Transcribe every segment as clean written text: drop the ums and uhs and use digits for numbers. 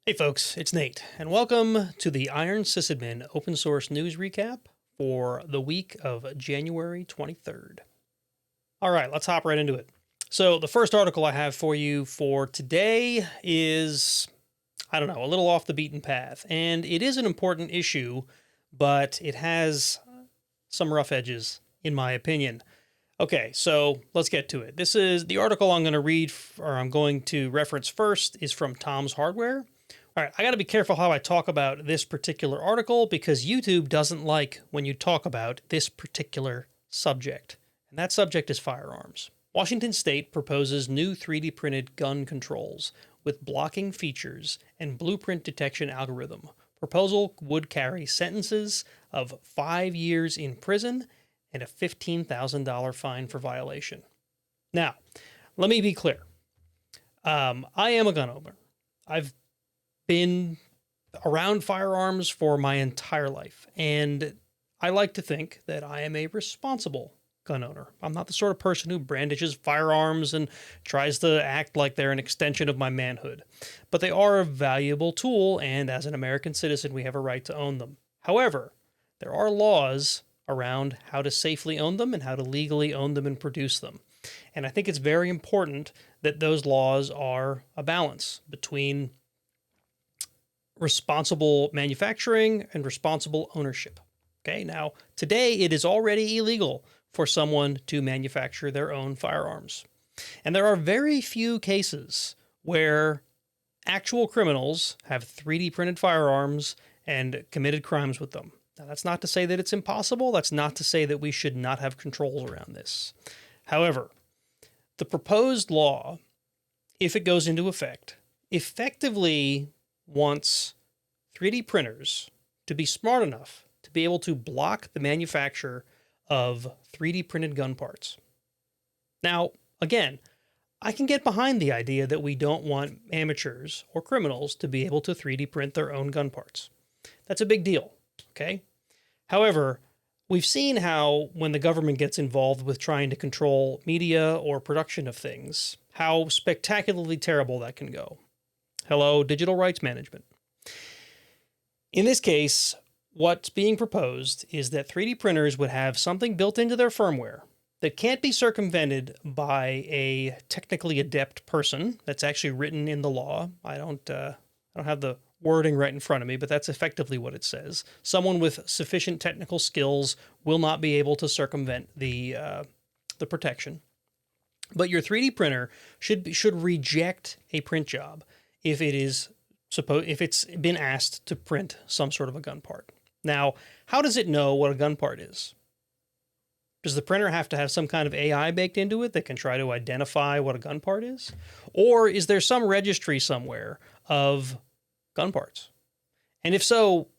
Hey folks, it's Nate, and welcome to the Iron Sysadmin open source news recap for the week of January 23rd. All right, let's hop right into it. So, the first article I have for you for today is, I don't know, a little off the beaten path, and it is an important issue, but it has some rough edges, in my opinion. Okay, so let's get to it. This is the article I'm going to read, or I'm going to reference first, is from Tom's Hardware. All right, I got to be careful how I talk about this particular article because YouTube doesn't like when you talk about this particular subject. And that subject is firearms. Washington State proposes new 3D printed gun controls with blocking features and blueprint detection algorithm. Proposal would carry sentences of 5 years in prison and a $15,000 fine for violation. Now, let me be clear. I am a gun owner. I've been around firearms for my entire life, and I like to think that I am a responsible gun owner. I'm not the sort of person who brandishes firearms and tries to act like they're an extension of my manhood. But they are a valuable tool, and as an American citizen, we have a right to own them. However, there are laws around how to safely own them and how to legally own them and produce them. And I think it's very important that those laws are a balance between responsible manufacturing and responsible ownership. Okay, now today it is already illegal for someone to manufacture their own firearms. And there are very few cases where actual criminals have 3D printed firearms and committed crimes with them. Now, that's not to say that it's impossible. That's not to say that we should not have controls around this. However, the proposed law, if it goes into effect, effectively wants 3D printers to be smart enough to be able to block the manufacture of 3D printed gun parts. Now, again, I can get behind the idea that we don't want amateurs or criminals to be able to 3D print their own gun parts. That's a big deal, okay? However, we've seen how when the government gets involved with trying to control media or production of things, how spectacularly terrible that can go. Hello, digital rights management. In this case, what's being proposed is that 3D printers would have something built into their firmware that can't be circumvented by a technically adept person. That's actually written in the law. I don't have the wording right in front of me, but that's effectively what it says. Someone with sufficient technical skills will not be able to circumvent the protection. But your 3D printer should reject a print job if it's been asked to print some sort of a gun part. Now, how does it know what a gun part is? Does the printer have to have some kind of AI baked into it that can try to identify what a gun part is? Or is there some registry somewhere of gun parts? And if so,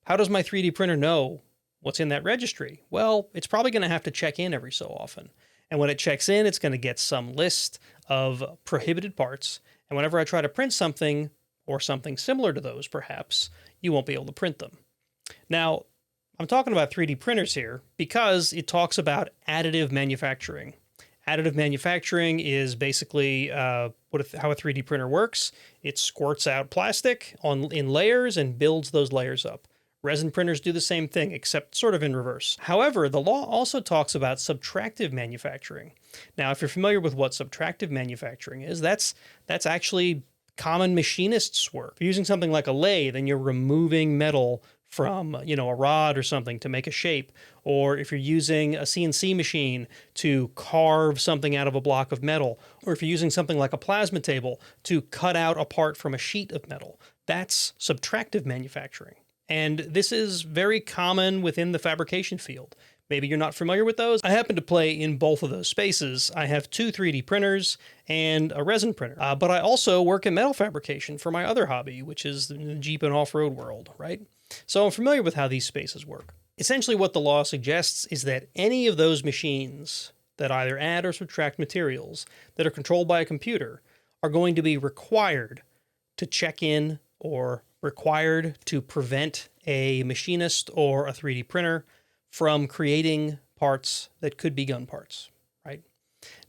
how does my 3D printer know what's in that registry? Well, it's probably going to have to check in every so often. And when it checks in, it's going to get some list of prohibited parts. And whenever I try to print something, or something similar to those perhaps, you won't be able to print them. Now, I'm talking about 3D printers here because it talks about additive manufacturing. Additive manufacturing is basically how a 3D printer works. It squirts out plastic in layers and builds those layers up. Resin printers do the same thing, except sort of in reverse. However, the law also talks about subtractive manufacturing. Now, if you're familiar with what subtractive manufacturing is, that's actually common machinists' work. If you're using something like a lathe and you're removing metal from, a rod or something to make a shape, or if you're using a CNC machine to carve something out of a block of metal, or if you're using something like a plasma table to cut out a part from a sheet of metal, that's subtractive manufacturing. And this is very common within the fabrication field. Maybe you're not familiar with those. I happen to play in both of those spaces. I have 2 3D printers and a resin printer, but I also work in metal fabrication for my other hobby, which is the Jeep and off-road world, right? So I'm familiar with how these spaces work. Essentially what the law suggests is that any of those machines that either add or subtract materials that are controlled by a computer are going to be required to check in or required to prevent a machinist or a 3D printer from creating parts that could be gun parts, right?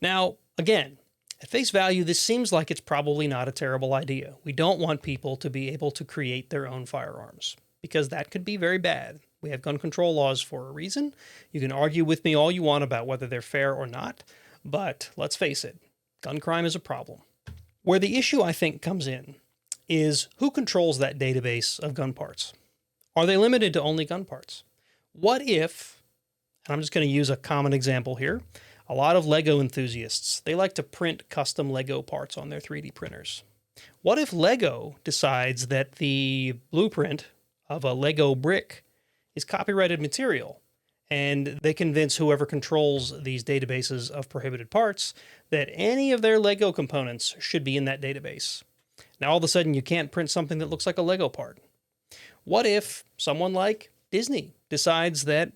Now, again, At face value, this seems like it's probably not a terrible idea. We don't want people to be able to create their own firearms, because that could be very bad. We have gun control laws for a reason. You can argue with me all you want about whether they're fair or not, but let's face it, gun crime is a problem. Where the issue, I think, comes in is who controls that database of gun parts? Are they limited to only gun parts? What if, and I'm just going to use a common example here, a lot of Lego enthusiasts, they like to print custom Lego parts on their 3D printers. What if Lego decides that the blueprint of a Lego brick is copyrighted material, and they convince whoever controls these databases of prohibited parts that any of their Lego components should be in that database? Now all of a sudden you can't print something that looks like a Lego part. What if someone like Disney decides that,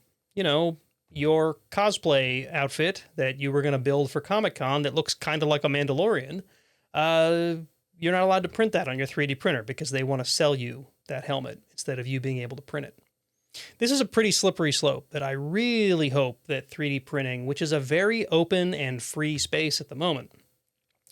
your cosplay outfit that you were going to build for Comic-Con that looks kind of like a Mandalorian, you're not allowed to print that on your 3D printer because they want to sell you that helmet instead of you being able to print it? This is a pretty slippery slope that I really hope that 3D printing, which is a very open and free space at the moment,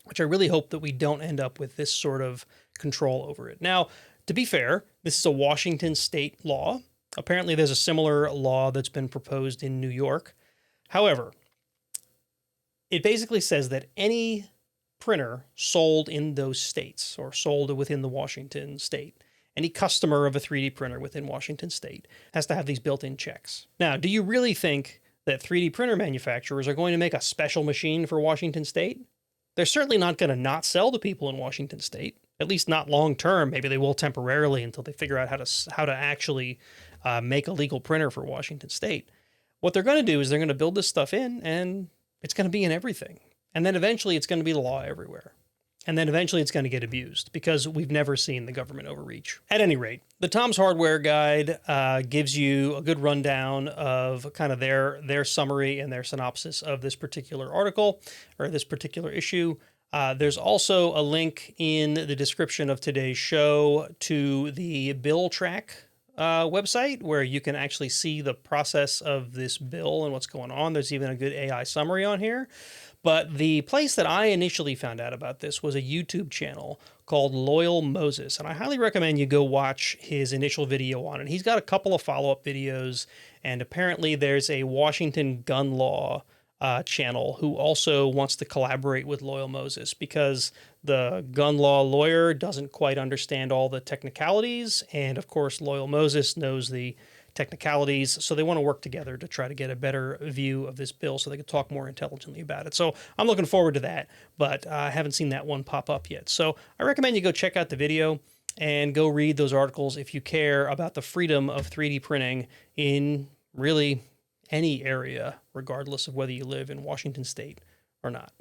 which I really hope that we don't end up with this sort of control over it. Now, to be fair, this is a Washington state law. Apparently, there's a similar law that's been proposed in New York. However, it basically says that any printer sold in those states or sold within the Washington state, any customer of a 3D printer within Washington state has to have these built-in checks. Now, do you really think that 3D printer manufacturers are going to make a special machine for Washington state? They're certainly not going to not sell to people in Washington state, at least not long term. Maybe they will temporarily until they figure out how to actually make a legal printer for Washington state. What they're going to do is they're going to build this stuff in, and it's going to be in everything. And then eventually it's going to be the law everywhere. And then eventually it's going to get abused because we've never seen the government overreach. At any rate, the Tom's Hardware Guide gives you a good rundown of kind of their summary and their synopsis of this particular article or this particular issue. There's also a link in the description of today's show to the bill track website where you can actually see the process of this bill and what's going on. There's even a good AI summary on here. But the place that I initially found out about this was a YouTube channel called Loyal Moses, and I highly recommend you go watch his initial video on it. He's got a couple of follow-up videos, and apparently there's a Washington gun law channel who also wants to collaborate with Loyal Moses because the gun law lawyer doesn't quite understand all the technicalities, and of course Loyal Moses knows the technicalities, so they want to work together to try to get a better view of this bill so they can talk more intelligently about it. So I'm looking forward to that, but I haven't seen that one pop up yet. So I recommend you go check out the video and go read those articles if you care about the freedom of 3D printing in really any area, regardless of whether you live in Washington state or not.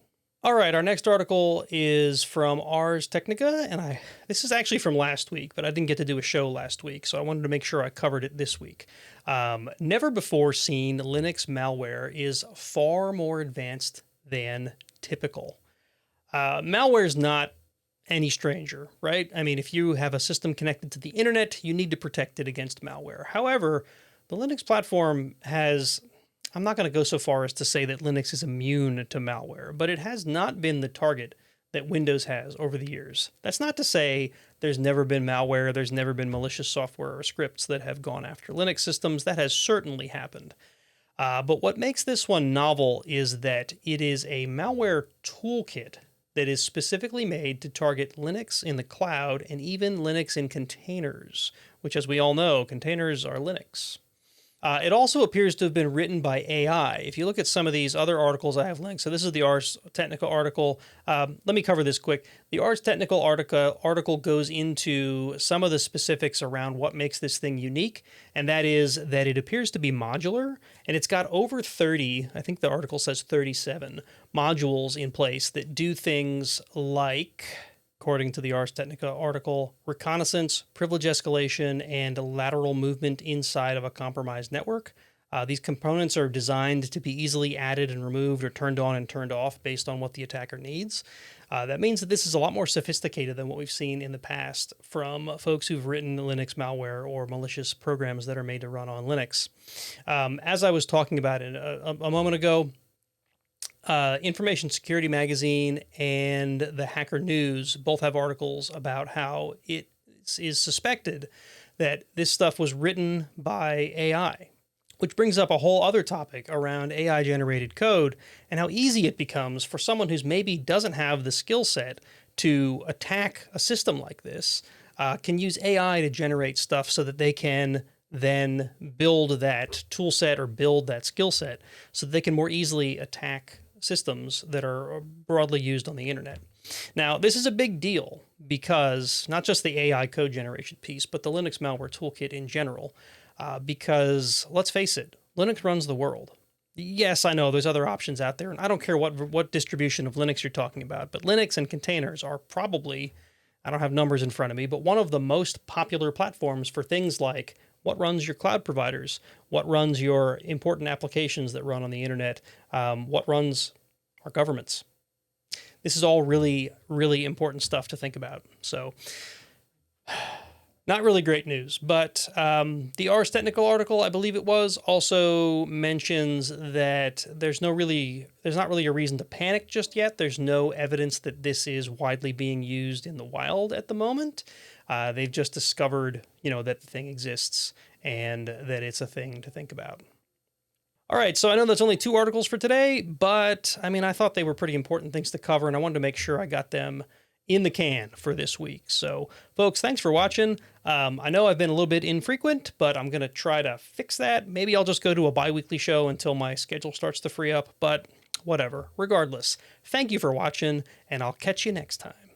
All right, our next article is from Ars Technica, and this is actually from last week, but I didn't get to do a show last week, so I wanted to make sure I covered it this week. Never before seen Linux malware is far more advanced than typical. Malware is not any stranger, right? I mean, if you have a system connected to the internet, you need to protect it against malware. However, the Linux platform has... I'm not going to go so far as to say that Linux is immune to malware, but it has not been the target that Windows has over the years. That's not to say there's never been malware, there's never been malicious software or scripts that have gone after Linux systems. That has certainly happened. But what makes this one novel is that it is a malware toolkit that is specifically made to target Linux in the cloud and even Linux in containers, which, as we all know, containers are Linux. It also appears to have been written by AI. If you look at some of these other articles I have linked, so this is the Ars Technica article. Let me cover this quick. The Ars Technical article goes into some of the specifics around what makes this thing unique, and that is that it appears to be modular, and it's got over 30, I think the article says 37, modules in place that do things like... according to the Ars Technica article, reconnaissance, privilege escalation, and lateral movement inside of a compromised network. These components are designed to be easily added and removed or turned on and turned off based on what the attacker needs. That means that this is a lot more sophisticated than what we've seen in the past from folks who've written Linux malware or malicious programs that are made to run on Linux. As I was talking about a moment ago, Information Security Magazine and the Hacker News both have articles about how it is suspected that this stuff was written by AI, which brings up a whole other topic around AI generated code and how easy it becomes for someone who's maybe doesn't have the skill set to attack a system like this, can use AI to generate stuff so that they can then build that tool set or build that skill set so that they can more easily attack systems that are broadly used on the internet. Now, this is a big deal because not just the AI code generation piece, but the Linux malware toolkit in general, because let's face it, Linux runs the world. Yes, I know there's other options out there, and I don't care what distribution of Linux you're talking about, but Linux and containers are probably, I don't have numbers in front of me, but one of the most popular platforms for things like what runs your cloud providers, what runs your important applications that run on the internet, what runs our governments. This is all really, really important stuff to think about. So, not really great news, but the Ars Technical article, I believe it was, also mentions that there's not really a reason to panic just yet. There's no evidence that this is widely being used in the wild at the moment. They've just discovered, that the thing exists and that it's a thing to think about. All right, so I know that's only 2 articles for today, but I thought they were pretty important things to cover, and I wanted to make sure I got them in the can for this week. So, folks, thanks for watching. I know I've been a little bit infrequent, but I'm going to try to fix that. Maybe I'll just go to a bi-weekly show until my schedule starts to free up, but whatever. Regardless, thank you for watching, and I'll catch you next time.